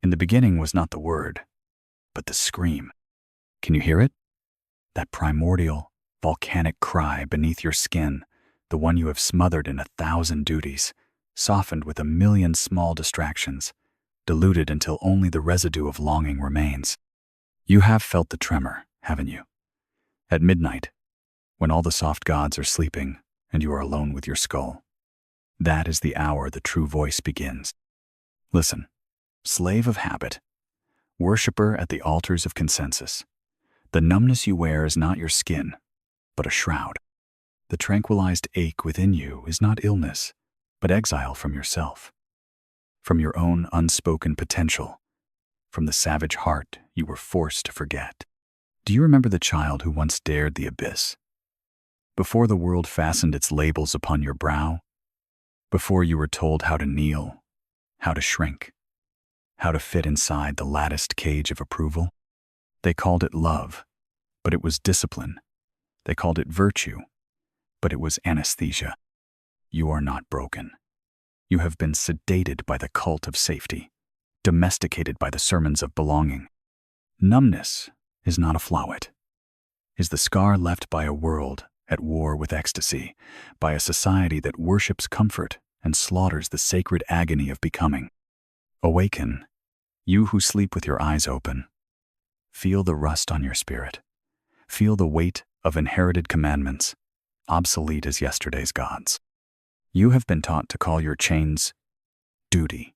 In the beginning was not the word, but the scream. Can you hear it? That primordial, volcanic cry beneath your skin, the one you have smothered in 1,000 duties, softened with 1,000,000 small distractions, diluted until only the residue of longing remains. You have felt the tremor, haven't you? At midnight, when all the soft gods are sleeping and you are alone with your skull. That is the hour the true voice begins. Listen, slave of habit, worshipper at the altars of consensus, the numbness you wear is not your skin, but a shroud. The tranquilized ache within you is not illness, but exile from yourself, from your own unspoken potential, from the savage heart you were forced to forget. Do you remember the child who once dared the abyss? Before the world fastened its labels upon your brow, before you were told how to kneel, how to shrink, how to fit inside the latticed cage of approval, they called it love, but it was discipline. They called it virtue, but it was anesthesia. You are not broken. You have been sedated by the cult of safety, domesticated by the sermons of belonging. Numbness is not a flowet, is the scar left by a world at war with ecstasy, by a society that worships comfort and slaughters the sacred agony of becoming. Awaken, you who sleep with your eyes open. Feel the rust on your spirit. Feel the weight of inherited commandments, obsolete as yesterday's gods. You have been taught to call your chains duty,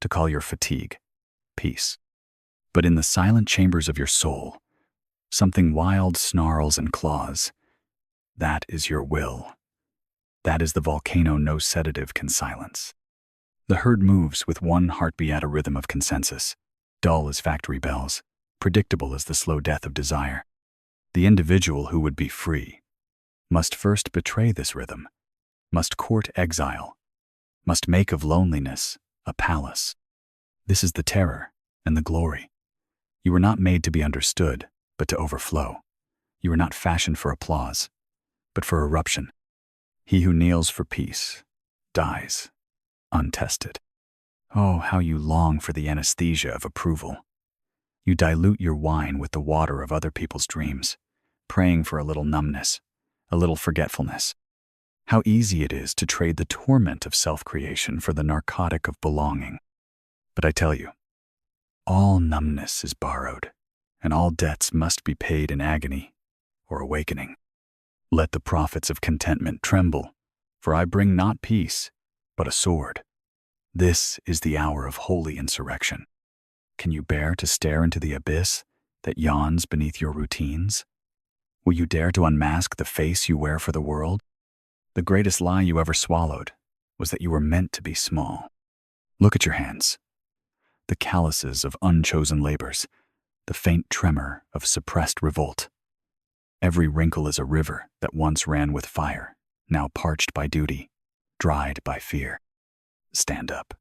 to call your fatigue peace. But in the silent chambers of your soul, something wild snarls and claws. That is your will. That is the volcano no sedative can silence. The herd moves with one heartbeat at a rhythm of consensus, dull as factory bells, predictable as the slow death of desire. The individual who would be free must first betray this rhythm, must court exile, must make of loneliness a palace. This is the terror and the glory. You were not made to be understood, but to overflow. You were not fashioned for applause, but for eruption. He who kneels for peace dies untested. Oh, how you long for the anesthesia of approval. You dilute your wine with the water of other people's dreams, praying for a little numbness, a little forgetfulness. How easy it is to trade the torment of self-creation for the narcotic of belonging. But I tell you, all numbness is borrowed, and all debts must be paid in agony or awakening. Let the prophets of contentment tremble, for I bring not peace, but a sword. This is the hour of holy insurrection. Can you bear to stare into the abyss that yawns beneath your routines? Will you dare to unmask the face you wear for the world? The greatest lie you ever swallowed was that you were meant to be small. Look at your hands, the calluses of unchosen labors, the faint tremor of suppressed revolt. Every wrinkle is a river that once ran with fire, now parched by duty, dried by fear. Stand up.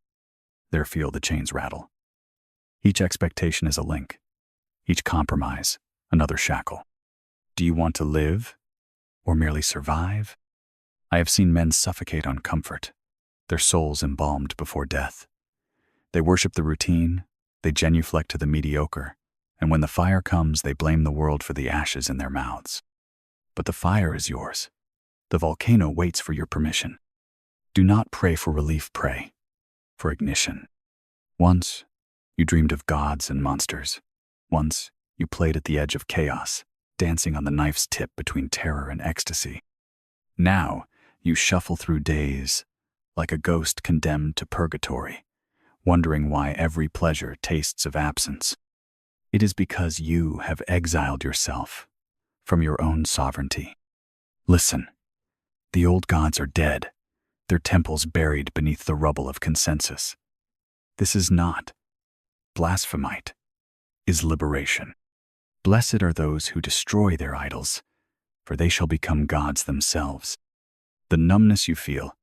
There feel the chains rattle. Each expectation is a link, each compromise another shackle. Do you want to live or merely survive? I have seen men suffocate on comfort, their souls embalmed before death. They worship the routine, they genuflect to the mediocre, and when the fire comes, they blame the world for the ashes in their mouths. But the fire is yours. The volcano waits for your permission. Do not pray for relief, pray for ignition. Once, you dreamed of gods and monsters. Once, you played at the edge of chaos, dancing on the knife's tip between terror and ecstasy. Now, you shuffle through days like a ghost condemned to purgatory, wondering why every pleasure tastes of absence. It is because you have exiled yourself from your own sovereignty. Listen, the old gods are dead, their temples buried beneath the rubble of consensus. This is not blasphemite, is liberation. Blessed are those who destroy their idols, for they shall become gods themselves. The numbness you feel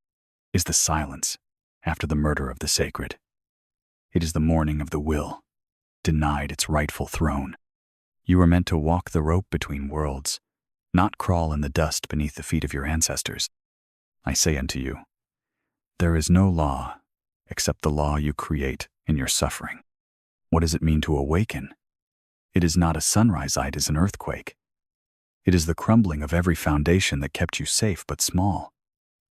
is the silence after the murder of the sacred. It is the mourning of the will, denied its rightful throne. You were meant to walk the rope between worlds, not crawl in the dust beneath the feet of your ancestors. I say unto you, there is no law except the law you create in your suffering. What does it mean to awaken? It is not a sunrise, it is an earthquake. It is the crumbling of every foundation that kept you safe but small.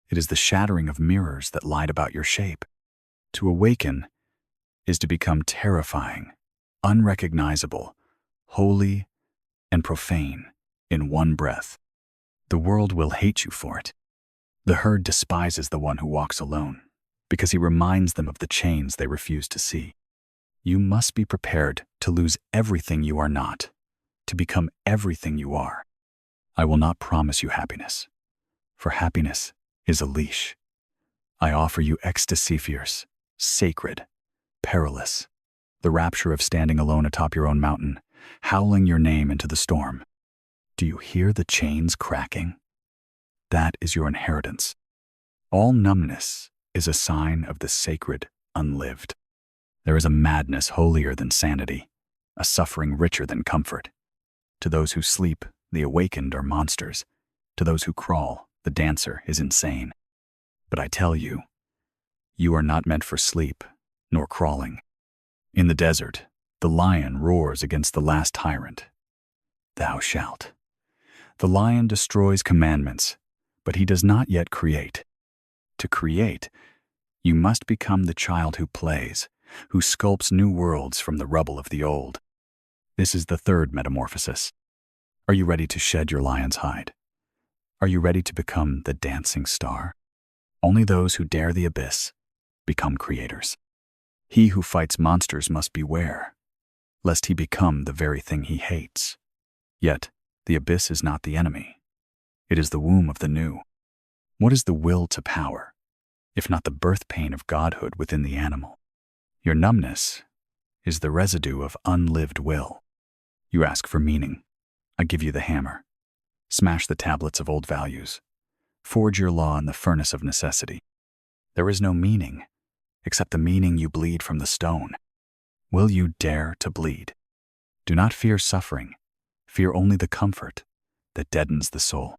It is the shattering of mirrors that lied about your shape. To awaken is to become terrifying, unrecognizable, holy, and profane in one breath. The world will hate you for it. The herd despises the one who walks alone, because he reminds them of the chains they refuse to see. You must be prepared to lose everything you are not, to become everything you are. I will not promise you happiness, for happiness is a leash. I offer you ecstasy fierce, sacred, perilous, the rapture of standing alone atop your own mountain, howling your name into the storm. Do you hear the chains cracking? That is your inheritance. All numbness is a sign of the sacred unlived. There is a madness holier than sanity, a suffering richer than comfort. To those who sleep, the awakened are monsters. To those who crawl, the dancer is insane. But I tell you, you are not meant for sleep, nor crawling. In the desert, the lion roars against the last tyrant. Thou shalt. The lion destroys commandments, but he does not yet create. To create, you must become the child who plays, who sculpts new worlds from the rubble of the old. This is the third metamorphosis. Are you ready to shed your lion's hide? Are you ready to become the dancing star? Only those who dare the abyss become creators. He who fights monsters must beware, lest he become the very thing he hates. Yet, the abyss is not the enemy. It is the womb of the new. What is the will to power, if not the birth pain of godhood within the animal? Your numbness is the residue of unlived will. You ask for meaning. I give you the hammer. Smash the tablets of old values. Forge your law in the furnace of necessity. There is no meaning, except the meaning you bleed from the stone. Will you dare to bleed? Do not fear suffering. Fear only the comfort that deadens the soul.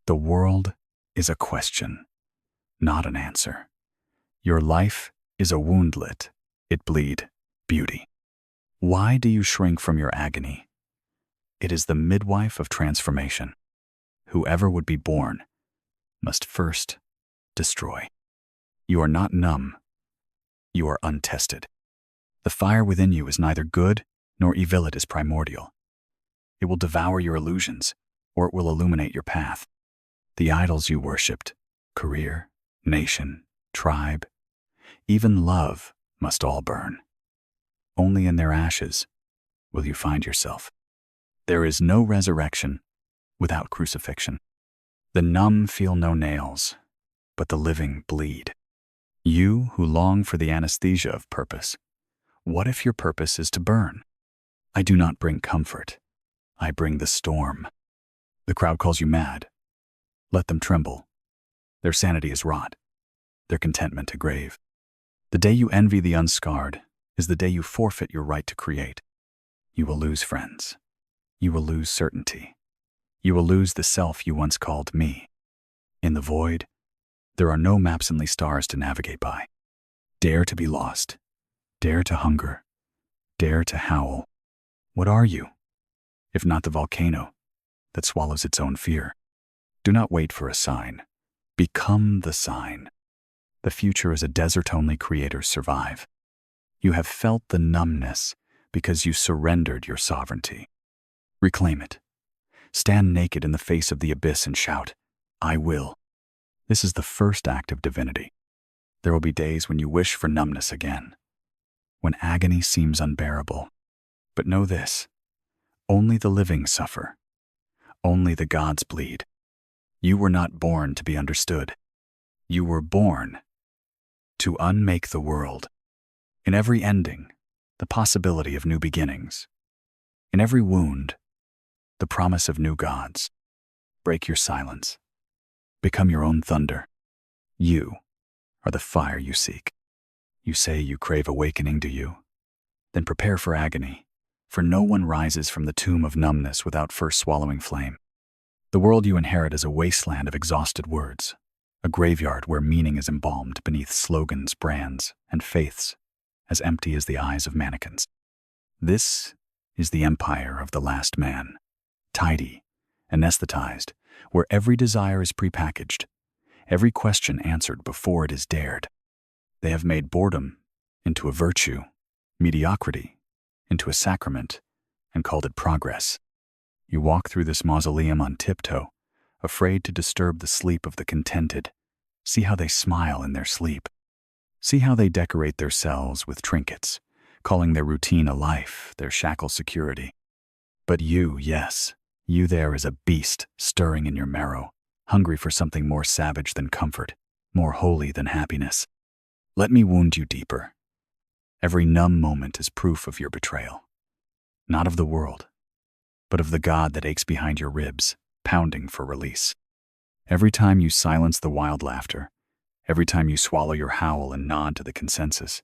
The world is a question, not an answer. Your life is a woundlet. It bleed beauty. Why do you shrink from your agony? It is the midwife of transformation. Whoever would be born must first destroy. You are not numb. You are untested. The fire within you is neither good nor evil. It is primordial. It will devour your illusions, or it will illuminate your path. The idols you worshipped, career, nation, tribe, even love, must all burn. Only in their ashes will you find yourself. There is no resurrection without crucifixion. The numb feel no nails, but the living bleed. You who long for the anesthesia of purpose, what if your purpose is to burn? I do not bring comfort. I bring the storm. The crowd calls you mad. Let them tremble. Their sanity is rot, their contentment a grave. The day you envy the unscarred is the day you forfeit your right to create. You will lose friends. You will lose certainty. You will lose the self you once called me. In the void, there are no maps-only stars to navigate by. Dare to be lost. Dare to hunger. Dare to howl. What are you, if not the volcano that swallows its own fear? Do not wait for a sign. Become the sign. The future is a desert only creators survive. You have felt the numbness because you surrendered your sovereignty. Reclaim it. Stand naked in the face of the abyss and shout, I will. This is the first act of divinity. There will be days when you wish for numbness again, when agony seems unbearable. But know this, only the living suffer. Only the gods bleed. You were not born to be understood. You were born to unmake the world. In every ending, the possibility of new beginnings. In every wound, the promise of new gods. Break your silence. Become your own thunder. You are the fire you seek. You say you crave awakening, do you? Then prepare for agony, for no one rises from the tomb of numbness without first swallowing flame. The world you inherit is a wasteland of exhausted words, a graveyard where meaning is embalmed beneath slogans, brands, and faiths as empty as the eyes of mannequins. This is the empire of the last man. Tidy, anesthetized, where every desire is prepackaged, every question answered before it is dared. They have made boredom into a virtue, mediocrity into a sacrament, and called it progress. You walk through this mausoleum on tiptoe, afraid to disturb the sleep of the contented. See how they smile in their sleep. See how they decorate their cells with trinkets, calling their routine a life, their shackle security. But you, yes, you there is a beast stirring in your marrow, hungry for something more savage than comfort, more holy than happiness. Let me wound you deeper. Every numb moment is proof of your betrayal. Not of the world, but of the God that aches behind your ribs, pounding for release. Every time you silence the wild laughter, every time you swallow your howl and nod to the consensus,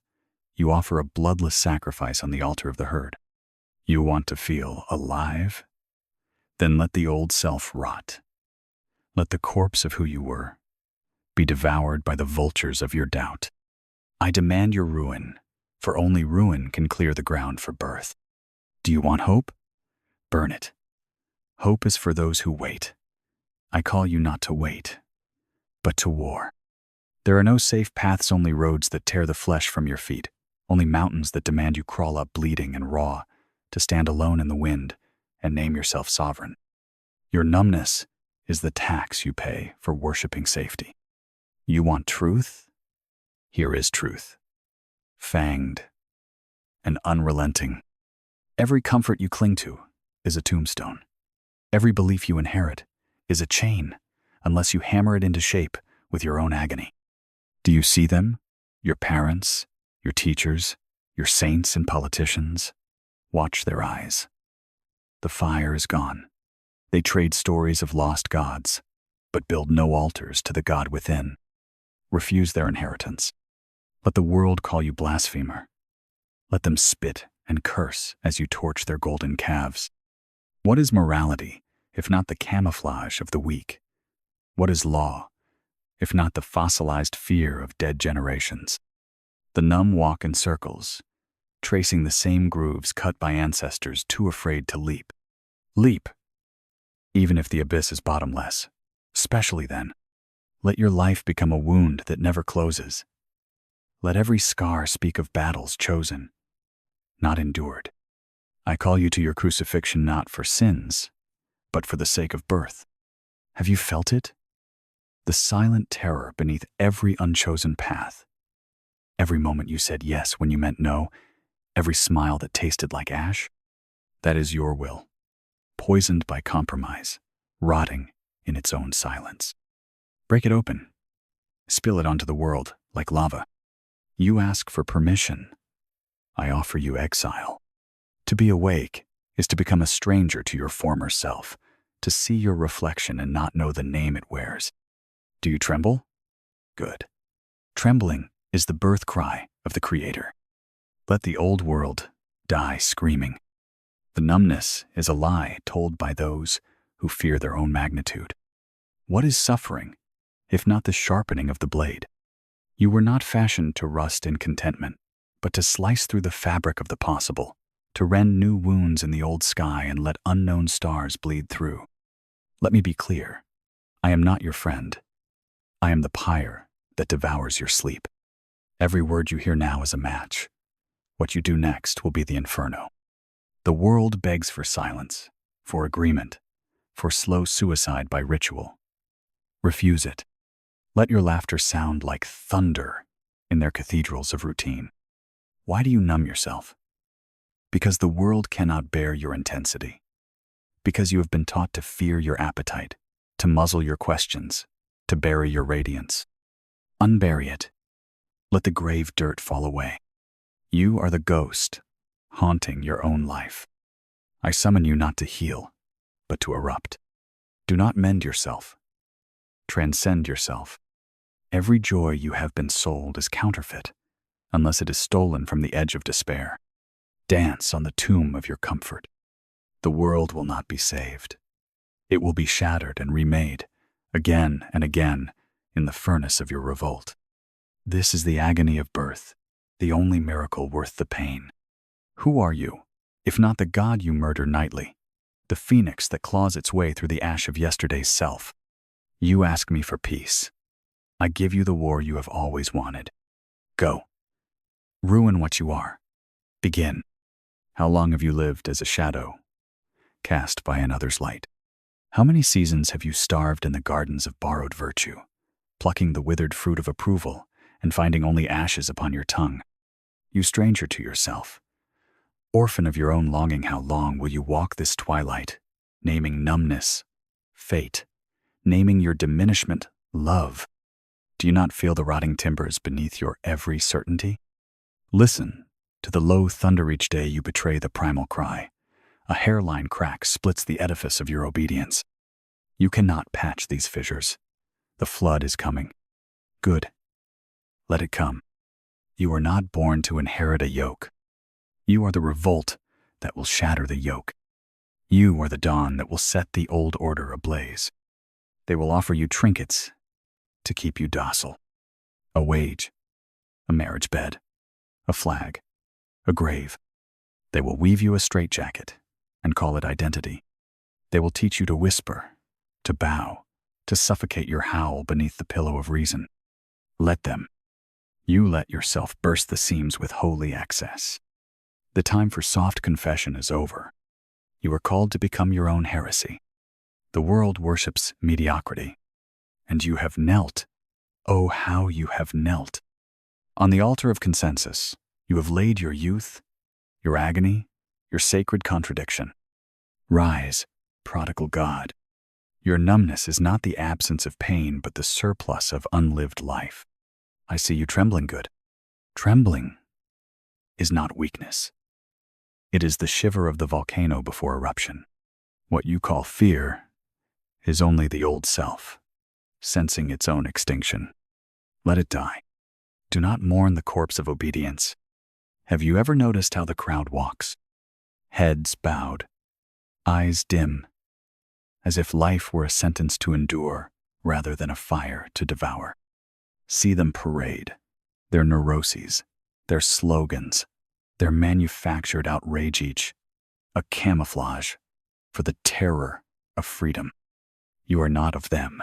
you offer a bloodless sacrifice on the altar of the herd. You want to feel alive? Then let the old self rot. Let the corpse of who you were be devoured by the vultures of your doubt. I demand your ruin, for only ruin can clear the ground for birth. Do you want hope? Burn it. Hope is for those who wait. I call you not to wait, but to war. There are no safe paths, only roads that tear the flesh from your feet, only mountains that demand you crawl up bleeding and raw, to stand alone in the wind and name yourself sovereign. Your numbness is the tax you pay for worshiping safety. You want truth? Here is truth. Fanged and unrelenting. Every comfort you cling to is a tombstone. Every belief you inherit is a chain, unless you hammer it into shape with your own agony. Do you see them? Your parents, your teachers, your saints and politicians? Watch their eyes. The fire is gone. They trade stories of lost gods, but build no altars to the God within. Refuse their inheritance. Let the world call you blasphemer. Let them spit and curse as you torch their golden calves. What is morality, if not the camouflage of the weak? What is law, if not the fossilized fear of dead generations? The numb walk in circles, tracing the same grooves cut by ancestors too afraid to leap. Leap, even if the abyss is bottomless. Especially then, let your life become a wound that never closes. Let every scar speak of battles chosen, not endured. I call you to your crucifixion not for sins, but for the sake of birth. Have you felt it? The silent terror beneath every unchosen path. Every moment you said yes when you meant no, every smile that tasted like ash. That is your will, poisoned by compromise, rotting in its own silence. Break it open. Spill it onto the world like lava. You ask for permission. I offer you exile. To be awake is to become a stranger to your former self, to see your reflection and not know the name it wears. Do you tremble? Good. Trembling is the birth cry of the Creator. Let the old world die screaming. The numbness is a lie told by those who fear their own magnitude. What is suffering, if not the sharpening of the blade? You were not fashioned to rust in contentment, but to slice through the fabric of the possible, to rend new wounds in the old sky and let unknown stars bleed through. Let me be clear. I am not your friend. I am the pyre that devours your sleep. Every word you hear now is a match. What you do next will be the inferno. The world begs for silence, for agreement, for slow suicide by ritual. Refuse it. Let your laughter sound like thunder in their cathedrals of routine. Why do you numb yourself? Because the world cannot bear your intensity. Because you have been taught to fear your appetite, to muzzle your questions, to bury your radiance. Unbury it. Let the grave dirt fall away. You are the ghost, haunting your own life. I summon you not to heal, but to erupt. Do not mend yourself. Transcend yourself. Every joy you have been sold is counterfeit, unless it is stolen from the edge of despair. Dance on the tomb of your comfort. The world will not be saved. It will be shattered and remade, again and again, in the furnace of your revolt. This is the agony of birth, the only miracle worth the pain. Who are you? If not the god you murder nightly, the phoenix that claws its way through the ash of yesterday's self. You ask me for peace. I give you the war you have always wanted. Go. Ruin what you are. Begin. How long have you lived as a shadow, cast by another's light? How many seasons have you starved in the gardens of borrowed virtue, plucking the withered fruit of approval and finding only ashes upon your tongue? You stranger to yourself, orphan of your own longing, how long will you walk this twilight, naming numbness, fate, naming your diminishment, love? Do you not feel the rotting timbers beneath your every certainty? Listen to the low thunder each day you betray the primal cry. A hairline crack splits the edifice of your obedience. You cannot patch these fissures. The flood is coming. Good. Let it come. You are not born to inherit a yoke. You are the revolt that will shatter the yoke. You are the dawn that will set the old order ablaze. They will offer you trinkets to keep you docile. A wage, a marriage bed, a flag, a grave. They will weave you a straitjacket and call it identity. They will teach you to whisper, to bow, to suffocate your howl beneath the pillow of reason. Let them. You let yourself burst the seams with holy excess. The time for soft confession is over. You are called to become your own heresy. The world worships mediocrity, and you have knelt. Oh, how you have knelt. On the altar of consensus, you have laid your youth, your agony, your sacred contradiction. Rise, prodigal God. Your numbness is not the absence of pain, but the surplus of unlived life. I see you trembling, good. Trembling is not weakness. It is the shiver of the volcano before eruption. What you call fear is only the old self, sensing its own extinction. Let it die. Do not mourn the corpse of obedience. Have you ever noticed how the crowd walks? Heads bowed, eyes dim, as if life were a sentence to endure rather than a fire to devour. See them parade, their neuroses, their slogans, their manufactured outrage, each a camouflage for the terror of freedom. You are not of them.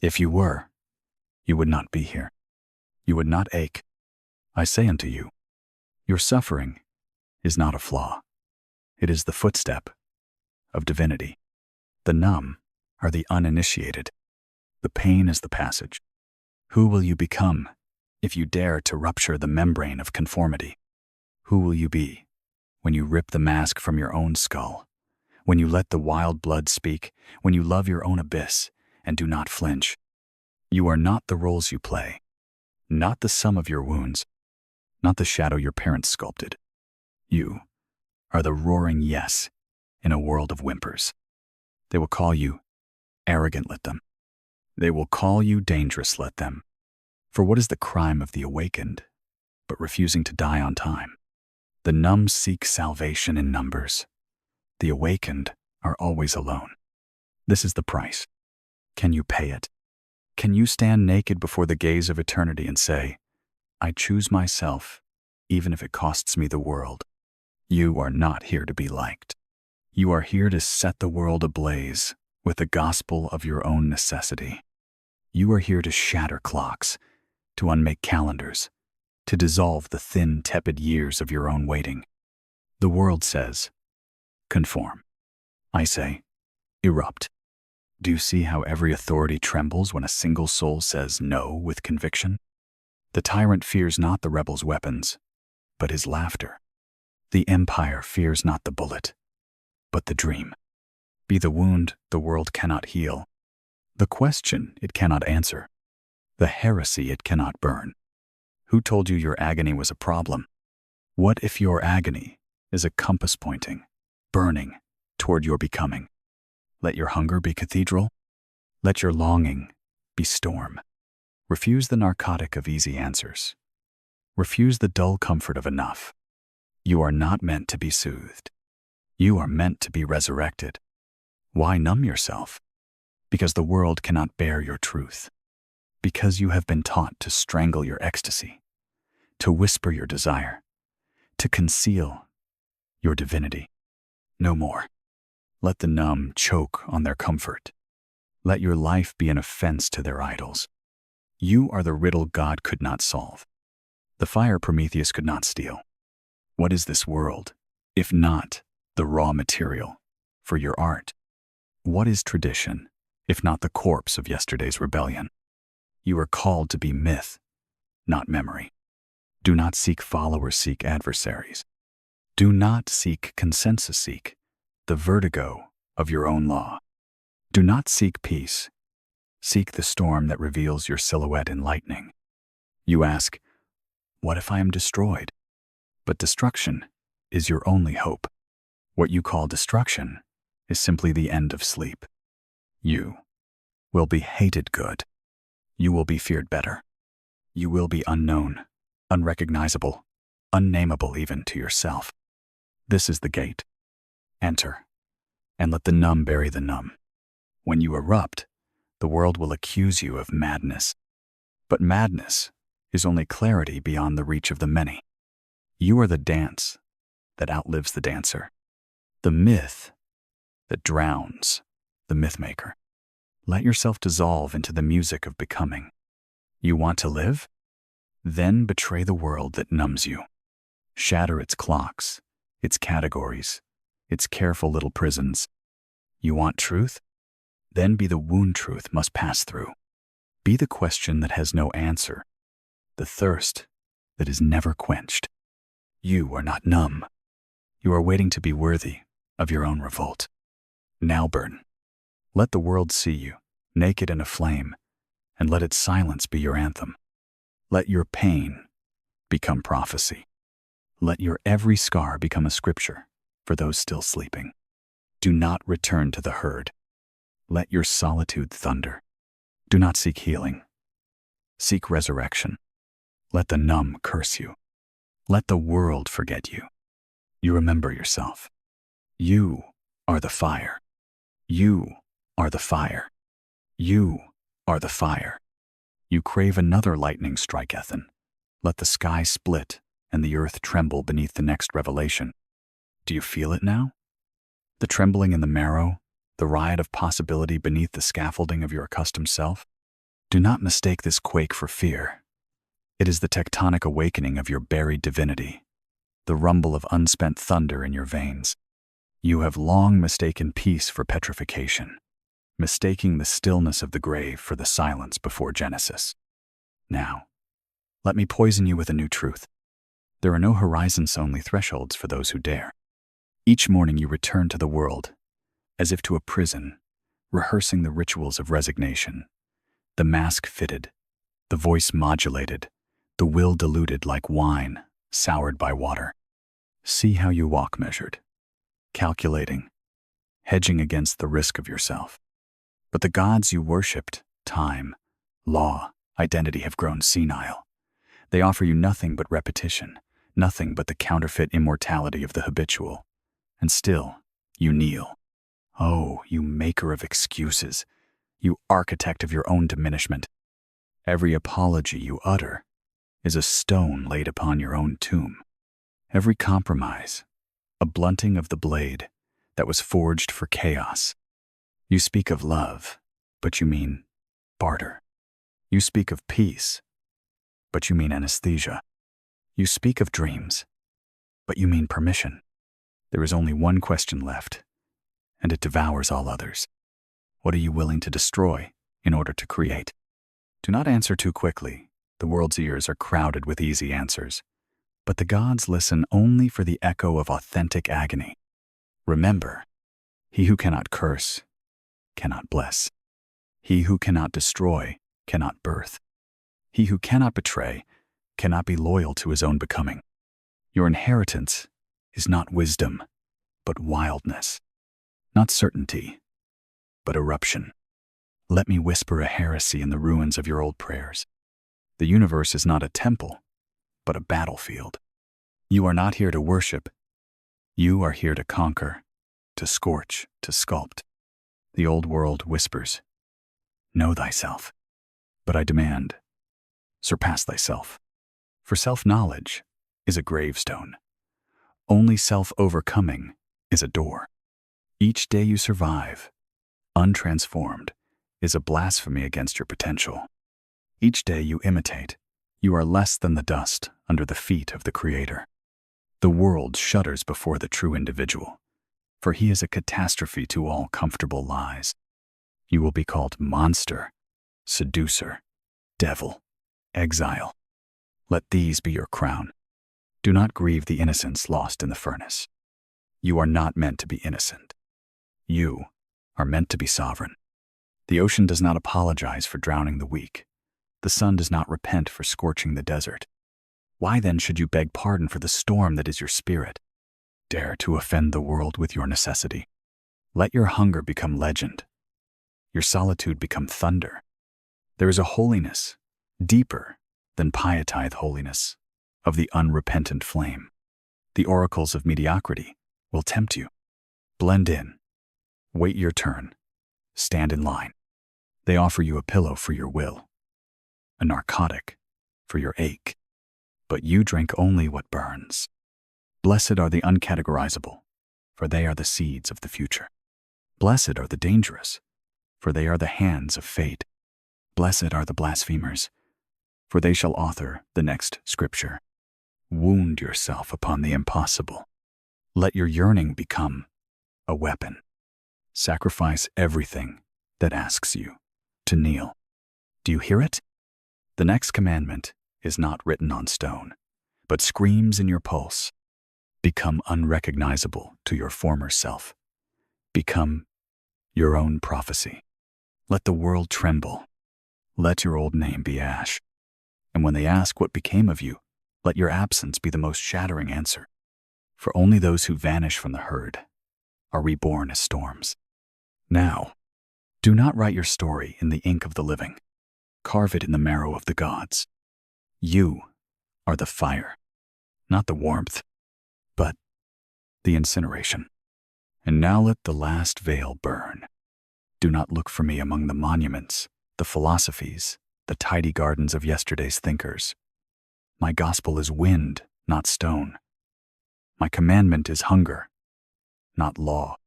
If you were, you would not be here. You would not ache. I say unto you, your suffering is not a flaw. It is the footstep of divinity. The numb are the uninitiated. The pain is the passage. Who will you become if you dare to rupture the membrane of conformity? Who will you be when you rip the mask from your own skull, when you let the wild blood speak, when you love your own abyss and do not flinch? You are not the roles you play, not the sum of your wounds, not the shadow your parents sculpted. You are the roaring yes in a world of whimpers. They will call you arrogant, let them. They will call you dangerous, let them. For what is the crime of the awakened but refusing to die on time? The numb seek salvation in numbers. The awakened are always alone. This is the price. Can you pay it? Can you stand naked before the gaze of eternity and say, I choose myself, even if it costs me the world? You are not here to be liked. You are here to set the world ablaze with the gospel of your own necessity. You are here to shatter clocks, to unmake calendars, to dissolve the thin, tepid years of your own waiting. The world says, conform. I say, erupt. Do you see how every authority trembles when a single soul says no with conviction? The tyrant fears not the rebel's weapons, but his laughter. The empire fears not the bullet, but the dream. Be the wound the world cannot heal, the question it cannot answer, the heresy it cannot burn. Who told you your agony was a problem? What if your agony is a compass pointing, burning toward your becoming? Let your hunger be cathedral. Let your longing be storm. Refuse the narcotic of easy answers. Refuse the dull comfort of enough. You are not meant to be soothed. You are meant to be resurrected. Why numb yourself? Because the world cannot bear your truth. Because you have been taught to strangle your ecstasy, to whisper your desire, to conceal your divinity. No more. Let the numb choke on their comfort. Let your life be an offense to their idols. You are the riddle God could not solve, the fire Prometheus could not steal. What is this world, if not the raw material for your art? What is tradition, if not the corpse of yesterday's rebellion? You are called to be myth, not memory. Do not seek followers, seek adversaries. Do not seek consensus, seek the vertigo of your own law. Do not seek peace. Seek the storm that reveals your silhouette in lightning. You ask, what if I am destroyed? But destruction is your only hope. What you call destruction is simply the end of sleep. You will be hated good. You will be feared better. You will be unknown, unrecognizable, unnameable even to yourself. This is the gate. Enter, and let the numb bury the numb. When you erupt, the world will accuse you of madness. But madness is only clarity beyond the reach of the many. You are the dance that outlives the dancer, the myth that drowns the mythmaker. Let yourself dissolve into the music of becoming. You want to live? Then betray the world that numbs you. Shatter its clocks, its categories, its careful little prisons. You want truth? Then be the wound truth must pass through. Be the question that has no answer, the thirst that is never quenched. You are not numb. You are waiting to be worthy of your own revolt. Now burn. Let the world see you, naked and aflame, and let its silence be your anthem. Let your pain become prophecy. Let your every scar become a scripture for those still sleeping. Do not return to the herd. Let your solitude thunder. Do not seek healing. Seek resurrection. Let the numb curse you. Let the world forget you. You remember yourself. You are the fire. You are the fire. You are the fire. You crave another lightning strike, Ethan. Let the sky split and the earth tremble beneath the next revelation. Do you feel it now? The trembling in the marrow, the riot of possibility beneath the scaffolding of your accustomed self? Do not mistake this quake for fear. It is the tectonic awakening of your buried divinity, the rumble of unspent thunder in your veins. You have long mistaken peace for petrification, mistaking the stillness of the grave for the silence before Genesis. Now, let me poison you with a new truth. There are no horizons, only thresholds for those who dare. Each morning you return to the world, as if to a prison, rehearsing the rituals of resignation, the mask fitted, the voice modulated, the will diluted like wine, soured by water. See how you walk measured, calculating, hedging against the risk of yourself. But the gods you worshipped, time, law, identity, have grown senile. They offer you nothing but repetition, nothing but the counterfeit immortality of the habitual. And still, you kneel. Oh, you maker of excuses, you architect of your own diminishment. Every apology you utter is a stone laid upon your own tomb. Every compromise, a blunting of the blade that was forged for chaos. You speak of love, but you mean barter. You speak of peace, but you mean anesthesia. You speak of dreams, but you mean permission. There is only one question left, and it devours all others. What are you willing to destroy in order to create? Do not answer too quickly. The world's ears are crowded with easy answers, but the gods listen only for the echo of authentic agony. Remember, he who cannot curse cannot bless. He who cannot destroy cannot birth. He who cannot betray cannot be loyal to his own becoming. Your inheritance is not wisdom, but wildness. Not certainty, but eruption. Let me whisper a heresy in the ruins of your old prayers. The universe is not a temple, but a battlefield. You are not here to worship. You are here to conquer, to scorch, to sculpt. The old world whispers, know thyself. But I demand, surpass thyself. For self-knowledge is a gravestone. Only self-overcoming is a door. Each day you survive, untransformed, is a blasphemy against your potential. Each day you imitate, you are less than the dust under the feet of the Creator. The world shudders before the true individual, for he is a catastrophe to all comfortable lies. You will be called monster, seducer, devil, exile. Let these be your crown. Do not grieve the innocence lost in the furnace. You are not meant to be innocent. You are meant to be sovereign. The ocean does not apologize for drowning the weak. The sun does not repent for scorching the desert. Why then should you beg pardon for the storm that is your spirit? Dare to offend the world with your necessity. Let your hunger become legend. Your solitude become thunder. There is a holiness deeper than pietide holiness of the unrepentant flame. The oracles of mediocrity will tempt you. Blend in. Wait your turn. Stand in line. They offer you a pillow for your will, a narcotic for your ache, but you drink only what burns. Blessed are the uncategorizable, for they are the seeds of the future. Blessed are the dangerous, for they are the hands of fate. Blessed are the blasphemers, for they shall author the next scripture. Wound yourself upon the impossible. Let your yearning become a weapon. Sacrifice everything that asks you to kneel. Do you hear it? The next commandment is not written on stone, but screams in your pulse. Become unrecognizable to your former self. Become your own prophecy. Let the world tremble. Let your old name be ash. And when they ask what became of you, let your absence be the most shattering answer. For only those who vanish from the herd are reborn as storms. Now, do not write your story in the ink of the living. Carve it in the marrow of the gods. You are the fire, not the warmth, but the incineration. And now let the last veil burn. Do not look for me among the monuments, the philosophies, the tidy gardens of yesterday's thinkers. My gospel is wind, not stone. My commandment is hunger, not law.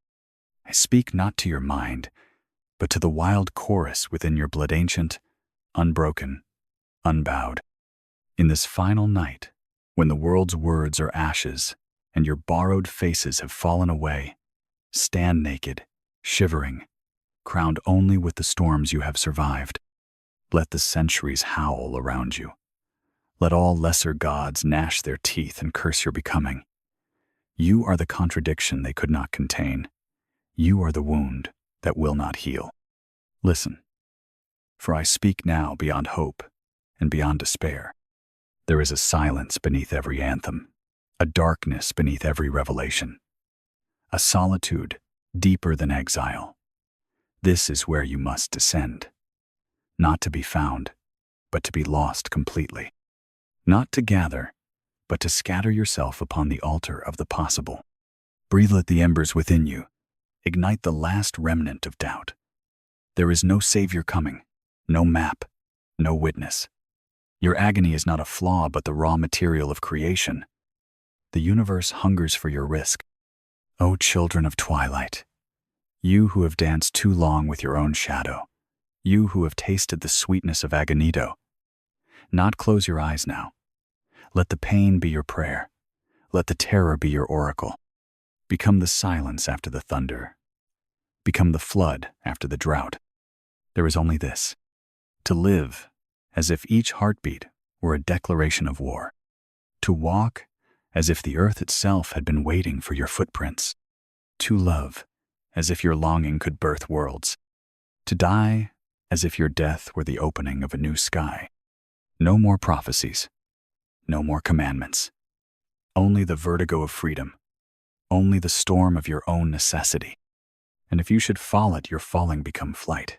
I speak not to your mind, but to the wild chorus within your blood ancient, unbroken, unbowed. In this final night, when the world's words are ashes and your borrowed faces have fallen away, stand naked, shivering, crowned only with the storms you have survived. Let the centuries howl around you. Let all lesser gods gnash their teeth and curse your becoming. You are the contradiction they could not contain. You are the wound that will not heal. Listen, for I speak now beyond hope and beyond despair. There is a silence beneath every anthem, a darkness beneath every revelation, a solitude deeper than exile. This is where you must descend, not to be found, but to be lost completely. Not to gather, but to scatter yourself upon the altar of the possible. Breathe at the embers within you. Ignite the last remnant of doubt. There is no savior coming, no map, no witness. Your agony is not a flaw, but the raw material of creation. The universe hungers for your risk. O children of twilight, you who have danced too long with your own shadow, you who have tasted the sweetness of agonito, not close your eyes now. Let the pain be your prayer. Let the terror be your oracle. Become the silence after the thunder. Become the flood after the drought. There is only this: to live as if each heartbeat were a declaration of war. To walk as if the earth itself had been waiting for your footprints. To love as if your longing could birth worlds. To die as if your death were the opening of a new sky. No more prophecies. No more commandments. Only the vertigo of freedom. Only the storm of your own necessity. And if you should fall it, your falling become flight.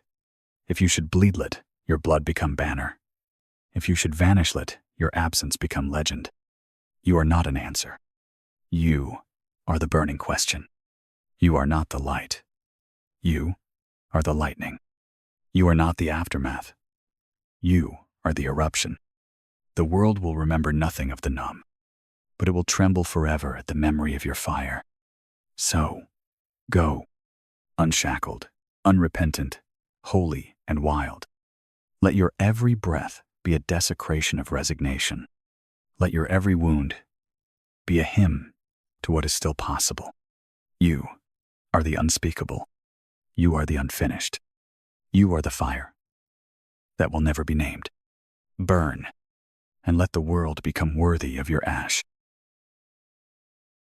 If you should bleedlet, your blood become banner. If you should vanishlet, your absence become legend. You are not an answer. You are the burning question. You are not the light. You are the lightning. You are not the aftermath. You are the eruption. The world will remember nothing of the numb. but it will tremble forever at the memory of your fire. So, go, unshackled, unrepentant, holy and wild. Let your every breath be a desecration of resignation. Let your every wound be a hymn to what is still possible. You are the unspeakable. You are the unfinished. You are the fire that will never be named. Burn, and let the world become worthy of your ash.